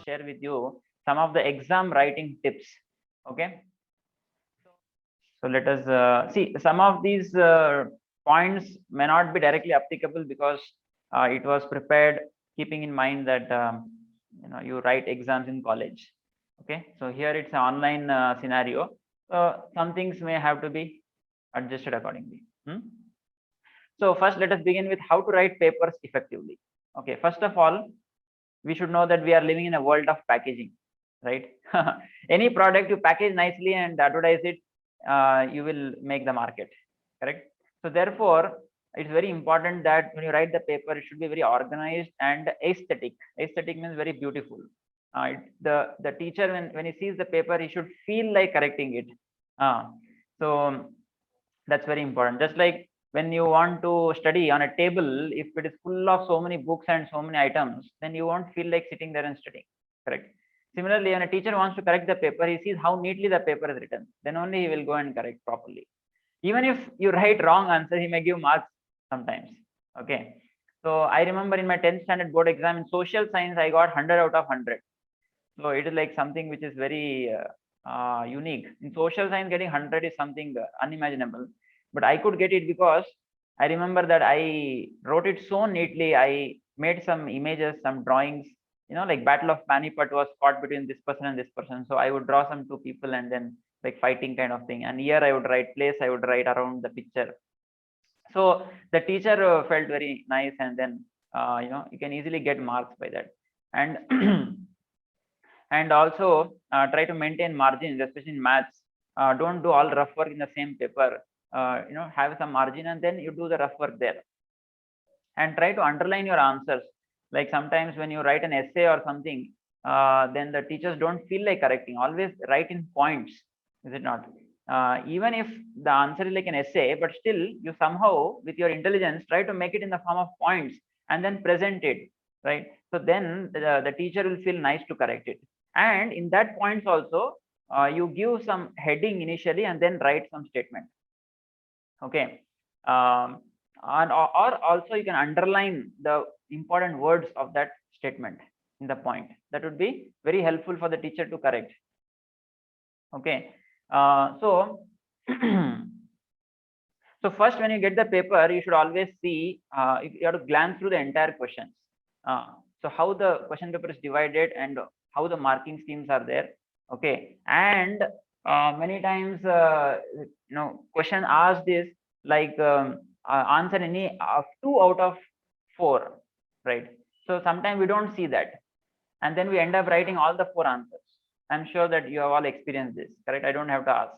share with you some of the exam writing tips. Okay, so let us see some of these points may not be directly applicable because it was prepared keeping in mind that you write exams in college. Okay, so here it's an online scenario. Some things may have to be adjusted accordingly. So first, let us begin with how to write papers effectively. Okay, first of all, we should know that we are living in a world of packaging, right? Any product you package nicely and advertise it, you will make the market, correct? So therefore, it's very important that when you write the paper, it should be very organized and aesthetic. Aesthetic means very beautiful. The teacher, when he sees the paper, he should feel like correcting it. So that's very important. Just like when you want to study on a table, if it is full of so many books and so many items, then you won't feel like sitting there and studying, correct? Similarly, when a teacher wants to correct the paper, he sees how neatly the paper is written, then only he will go and correct properly. Even if you write wrong answer, he may give marks sometimes. Okay, so I remember in my 10th standard board exam in social science, I got 100 out of 100. So it is like something which is very unique. In social science, getting 100 is something unimaginable, but I could get it because I remember that I wrote it so neatly. I made some images, some drawings, like Battle of Panipat was fought between this person and this person. So I would draw some two people and then like fighting kind of thing. And here I would write place, I would write around the picture. So the teacher felt very nice, and then you can easily get marks by that. And and also try to maintain margins, especially in maths. Don't do all rough work in the same paper. Have some margin and then you do the rough work there. And try to underline your answers. Like sometimes when you write an essay or something, then the teachers don't feel like correcting. Always write in points, is it not? Even if the answer is like an essay, but still you somehow with your intelligence try to make it in the form of points and then present it, right? So then the teacher will feel nice to correct it. And in that points also, you give some heading initially and then write some statement. Okay. Or also you can underline the important words of that statement in the point. That would be very helpful for the teacher to correct. Okay. So so first, when you get the paper, you should always see, you have to glance through the entire questions. So how the question paper is divided and how the marking schemes are there. Okay. And many times, question asked is like answer any of 2 out of 4, right? So sometimes we don't see that. And then we end up writing all the 4 answers. I'm sure that you have all experienced this, correct? I don't have to ask.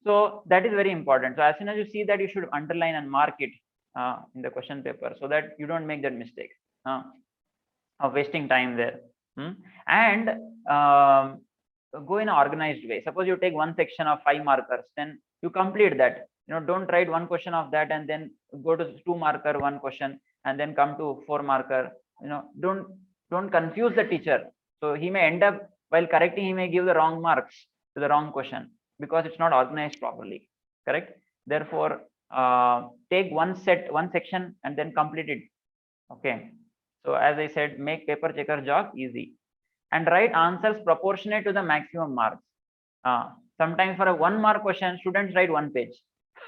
So that is very important. So as soon as you see that, you should underline and mark it in the question paper so that you don't make that mistake of wasting time there. And go in an organized way. Suppose you take one section of 5 markers, then you complete that. Don't write one question of that and then go to 2 marker, one question, and then come to 4 marker. Don't confuse the teacher. So he may end up, while correcting, he may give the wrong marks to the wrong question because it's not organized properly, correct? Therefore, take one section and then complete it. Okay. So as I said, make paper checker job easy and write answers proportionate to the maximum marks. Sometimes for a 1 mark question, students write 1 page.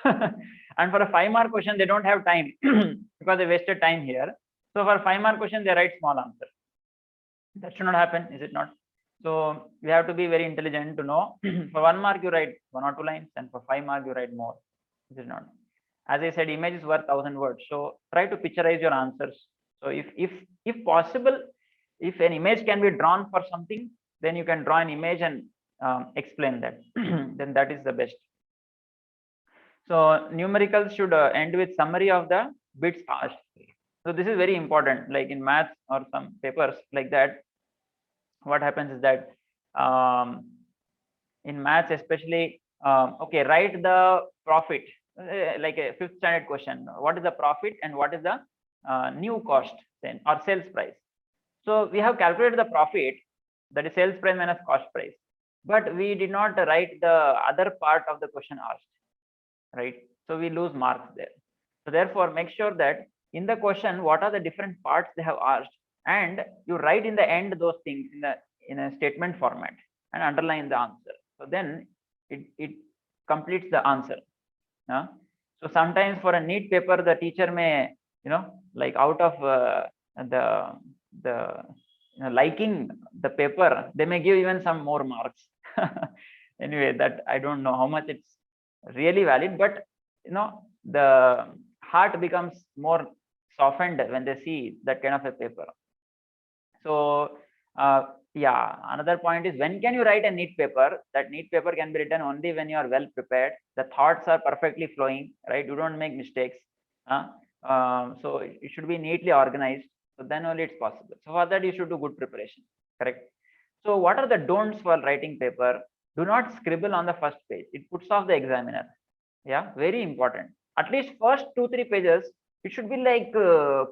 And for a 5 mark question, they don't have time because they wasted time here. So for 5 mark question, they write small answer. That should not happen, is it not? So we have to be very intelligent to know for 1 mark you write 1 or 2 lines, and for 5 mark you write more. Is it not? As I said, image is worth 1,000 words. So try to picturize your answers. So if possible, if an image can be drawn for something, then you can draw an image and explain that. Then that is the best. So numericals should end with summary of the bits asked. So this is very important. Like in maths or some papers like that, what happens is that in maths especially, okay, write the profit, like a 5th standard question. What is the profit and what is the new cost then, or sales price? So we have calculated the profit, that is sales price minus cost price, but we did not write the other part of the question asked, right? So we lose marks there. So therefore, make sure that in the question, what are the different parts they have asked, and you write in the end those things in a statement format and underline the answer. So then it completes the answer. So sometimes for a neat paper, the teacher may, like out of the liking the paper, they may give even some more marks. Anyway, that I don't know how much it's really valid, but the heart becomes more softened when they see that kind of a paper. So yeah, another point is, when can you write a neat paper? That neat paper can be written only when you are well prepared. The thoughts are perfectly flowing, right? You don't make mistakes. So it should be neatly organized. So then only it's possible. So for that, you should do good preparation, correct? So what are the don'ts for writing paper? Do not scribble on the first page. It puts off the examiner. Yeah, very important. At least first 2-3 pages, it should be like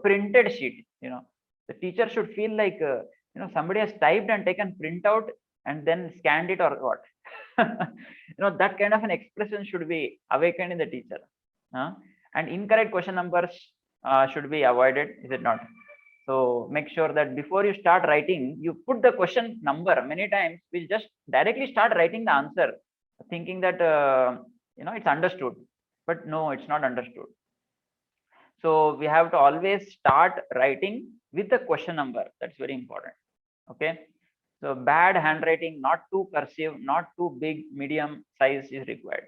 printed sheet. The teacher should feel like somebody has typed and taken printout and then scanned it, or what. That kind of an expression should be awakened in the teacher. And incorrect question numbers should be avoided, is it not? So make sure that before you start writing, you put the question number. Many times we just directly start writing the answer, thinking that it's understood, but no, it's not understood. So we have to always start writing with the question number. That's very important. Okay. So bad handwriting, not too cursive, not too big, medium size is required.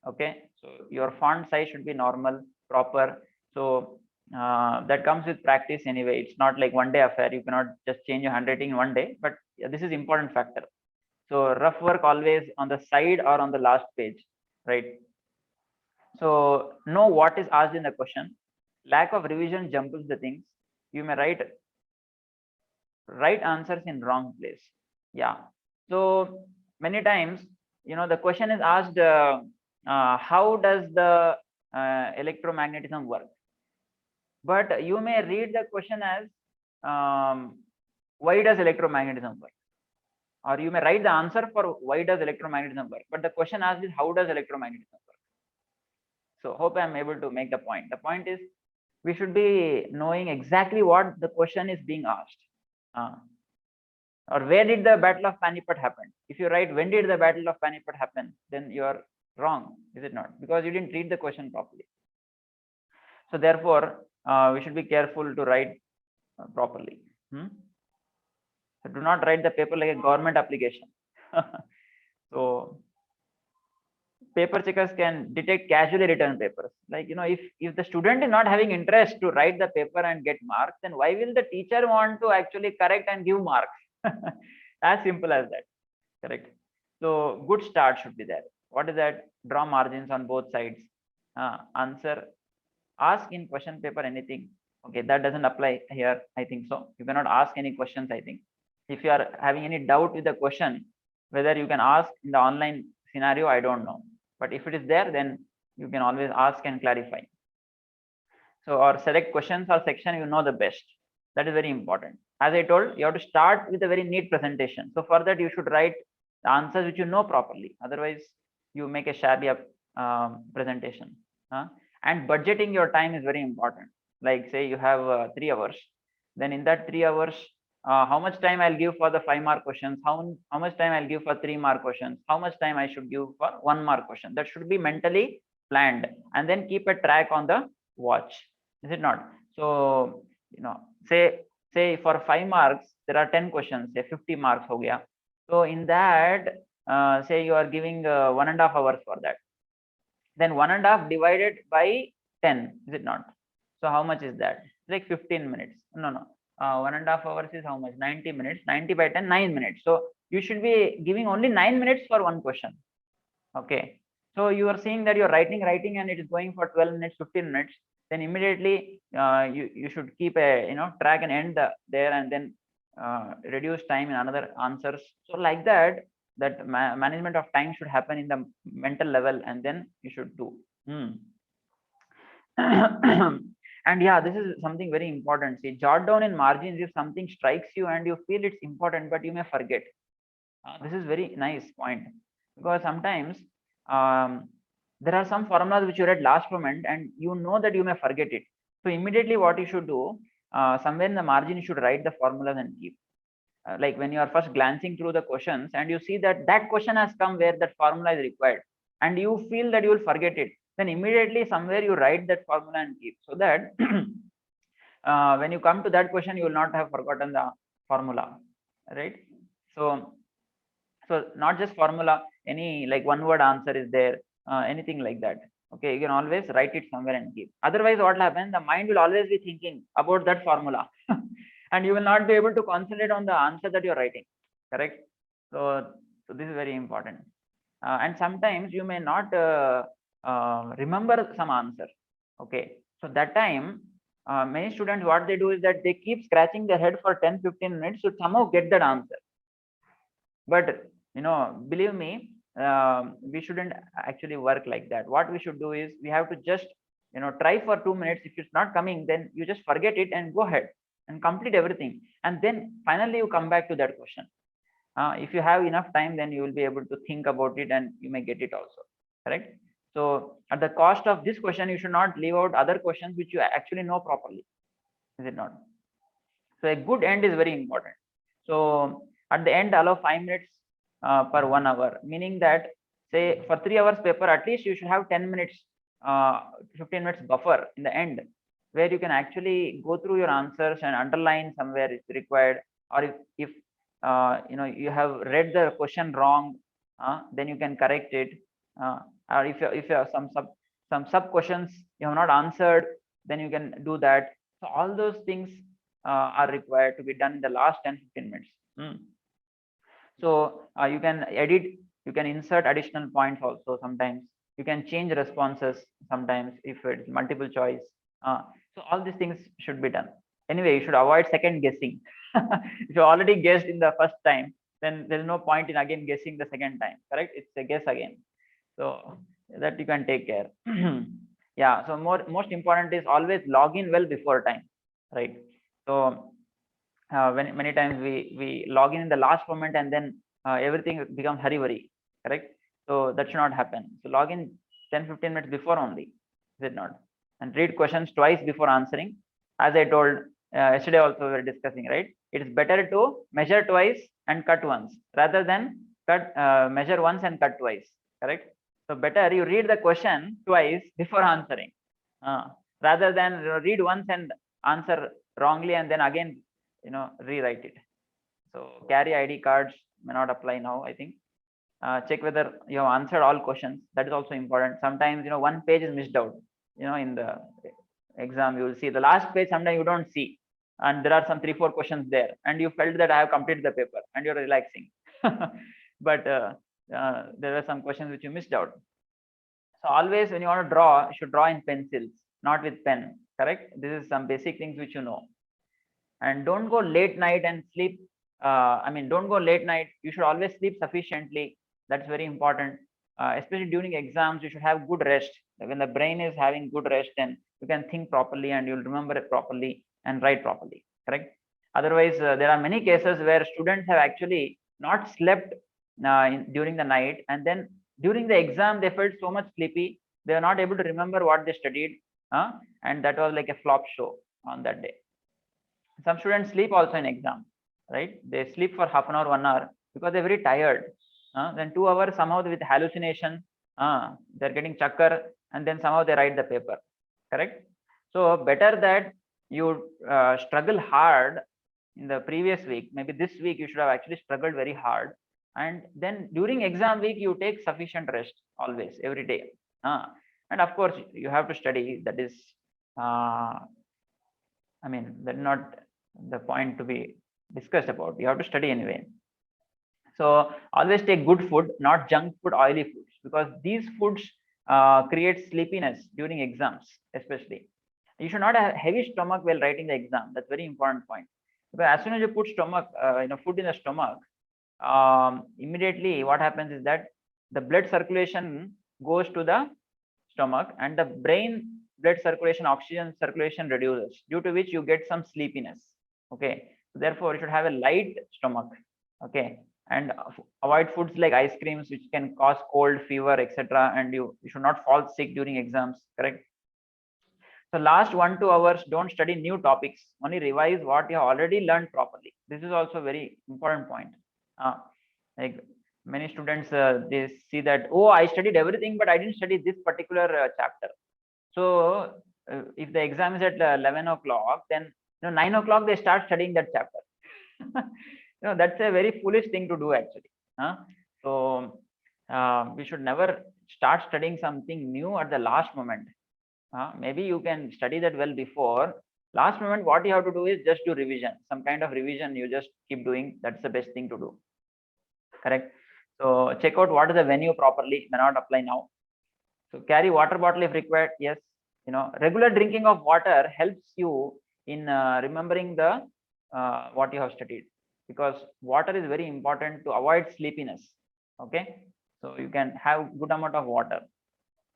Okay. So your font size should be normal, proper. So that comes with practice anyway. It's not like one day affair. You cannot just change your handwriting in one day, but yeah, this is important factor. So rough work always on the side or on the last page, right? So know what is asked in the question. Lack of revision jumbles the things. You may write right answers in wrong place. Yeah. So many times, the question is asked, how does the electromagnetism work? But you may read the question as, why does electromagnetism work? Or you may write the answer for why does electromagnetism work. But the question asked is, how does electromagnetism work? So hope I'm able to make the point. The point is, we should be knowing exactly what the question is being asked. Or where did the Battle of Panipat happen? If you write when did the Battle of Panipat happen, then you are wrong, is it not? Because you didn't read the question properly. So therefore, we should be careful to write properly. So do not write the paper like a government application. So paper checkers can detect casually written papers. Like, if the student is not having interest to write the paper and get marks, then why will the teacher want to actually correct and give marks? As simple as that, correct? So good start should be there. What is that? Draw margins on both sides. Answer, ask in question paper anything. Okay, that doesn't apply here, I think so. You cannot ask any questions, I think. If you are having any doubt with the question, whether you can ask in the online scenario, I don't know. But if it is there, then you can always ask and clarify. So, or select questions or section you know the best. That is very important. As I told, you have to start with a very neat presentation. So for that, you should write the answers which you know properly. Otherwise, you make a shabby presentation. And budgeting your time is very important. Like say you have 3 hours. Then in that 3 hours, how much time I'll give for the 5-mark questions? How much time I'll give for 3-mark questions? How much time I should give for 1-mark question? That should be mentally planned, and then keep a track on the watch. Is it not? So say for 5 marks there are 10 questions, say 50 marks ho gaya. So in that, say you are giving 1.5 hours for that. Then 1.5 divided by 10, is it not? So how much is that? Like 15 minutes. No. 1.5 hours is how much? 90 minutes. 90 by 10, 9 minutes. So you should be giving only 9 minutes for one question. Okay. So you are seeing that you're writing, and it is going for 12 minutes, 15 minutes. Then immediately you should keep a track and end there, and then reduce time in another answers. So like that management of time should happen in the mental level, and then you should do. And yeah, this is something very important. See, jot down in margins if something strikes you and you feel it's important, but you may forget. This is very nice point, because sometimes there are some formulas which you read last moment and you know that you may forget it. So immediately what you should do, somewhere in the margin you should write the formulas and keep. Like when you are first glancing through the questions and you see that that question has come where that formula is required, and you feel that you will forget it, then immediately somewhere you write that formula and keep, so that when you come to that question you will not have forgotten the formula, right? So not just formula, any like one word answer is there, anything like that. Okay, you can always write it somewhere and keep. Otherwise what will happen, the mind will always be thinking about that formula and you will not be able to concentrate on the answer that you're writing, correct? So this is very important. And sometimes you may not remember some answer. Okay, so that time many students, what they do is that they keep scratching their head for 10-15 minutes to somehow get that answer. But believe me, we shouldn't actually work like that. What we should do is we have to just try for 2 minutes. If it's not coming, then you just forget it and go ahead and complete everything, and then finally you come back to that question. If you have enough time, then you will be able to think about it and you may get it also, correct? So at the cost of this question, you should not leave out other questions which you actually know properly, is it not? So a good end is very important. So at the end, allow 5 minutes per 1 hour, meaning that say for 3 hours paper, at least you should have 10 minutes, 15 minutes buffer in the end, where you can actually go through your answers and underline somewhere it's required. Or if you have read the question wrong, then you can correct it. Or if you have some sub questions you have not answered, then you can do that. So all those things are required to be done in the last 10-15 minutes. So you can edit, you can insert additional points also. Sometimes you can change responses sometimes if it's multiple choice. So all these things should be done. Anyway, you should avoid second guessing. If you already guessed in the first time, then there's no point in again guessing the second time, correct? It's a guess again. So that you can take care. Yeah, so most important is always log in well before time, right? So when many times we log in the last moment and then everything becomes hurry, correct? So that should not happen. So log in 10-15 minutes before only, is it not? And read questions twice before answering. As I told yesterday also, we were discussing, right? It is better to measure twice and cut once rather than measure once and cut twice, correct? So better you read the question twice before answering, rather than read once and answer wrongly and then again rewrite it. So carry ID cards may not apply now, I think. Check whether you have answered all questions. That is also important. Sometimes one page is missed out. In the exam you will see the last page, sometimes you don't see, and there are some 3-4 questions there, and you felt that I have completed the paper and you're relaxing. But there are some questions which you missed out. So always when you want to draw, you should draw in pencils, not with pen, correct? This is some basic things which you know. And don't go late night and sleep. Don't go late night. You should always sleep sufficiently. That's very important. Especially during exams, you should have good rest. When the brain is having good rest, then you can think properly and you'll remember it properly and write properly, correct? Otherwise, there are many cases where students have actually not slept during the night, and then during the exam they felt so much sleepy, they are not able to remember what they studied, and that was like a flop show on that day. Some students sleep also in exam, right? They sleep for half an hour, 1 hour because they're very tired. Then 2 hours somehow with hallucination, they're getting chakkar, and then somehow they write the paper, correct? So better that you struggle hard in the previous week. Maybe this week you should have actually struggled very hard, and then during exam week you take sufficient rest always, every day. And of course you have to study. That is that's not the point to be discussed about. You have to study anyway. So always take good food, not junk food, oily foods, because these foods create sleepiness during exams. Especially you should not have heavy stomach while writing the exam. That's very important point, because as soon as you put food in the stomach, immediately what happens is that the blood circulation goes to the stomach, and the brain blood circulation, oxygen circulation reduces, due to which you get some sleepiness. Okay, so therefore you should have a light stomach. Okay, and avoid foods like ice creams, which can cause cold, fever, etc. And you should not fall sick during exams, correct? So last 1-2 hours, don't study new topics, only revise what you have already learned properly. This is also very important point. Like many students, they see that, oh, I studied everything, but I didn't study this particular chapter. So if the exam is at 11 o'clock, then 9 o'clock they start studying that chapter. That's a very foolish thing to do actually. So we should never start studying something new at the last moment. Maybe you can study that well before. Last moment, what you have to do is just do revision. Some kind of revision you just keep doing. That's the best thing to do. Correct. So check out what is the venue properly. May not apply now. So carry water bottle if required. Yes. Regular drinking of water helps you in remembering the what you have studied, because water is very important to avoid sleepiness. Okay. So you can have good amount of water.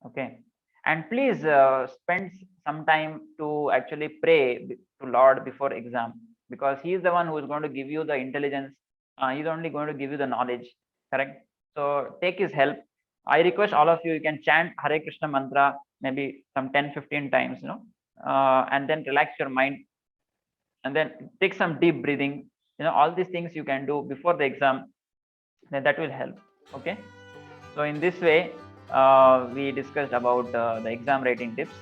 Okay. And please spend some time to actually pray to Lord before exam, because he is the one who is going to give you the intelligence. He's only going to give you the knowledge. Correct. So take his help. I request all of you, you can chant Hare Krishna mantra maybe some 10-15 times, and then relax your mind, and then take some deep breathing. All these things you can do before the exam, then that will help. Okay. So in this way, we discussed about the exam writing tips.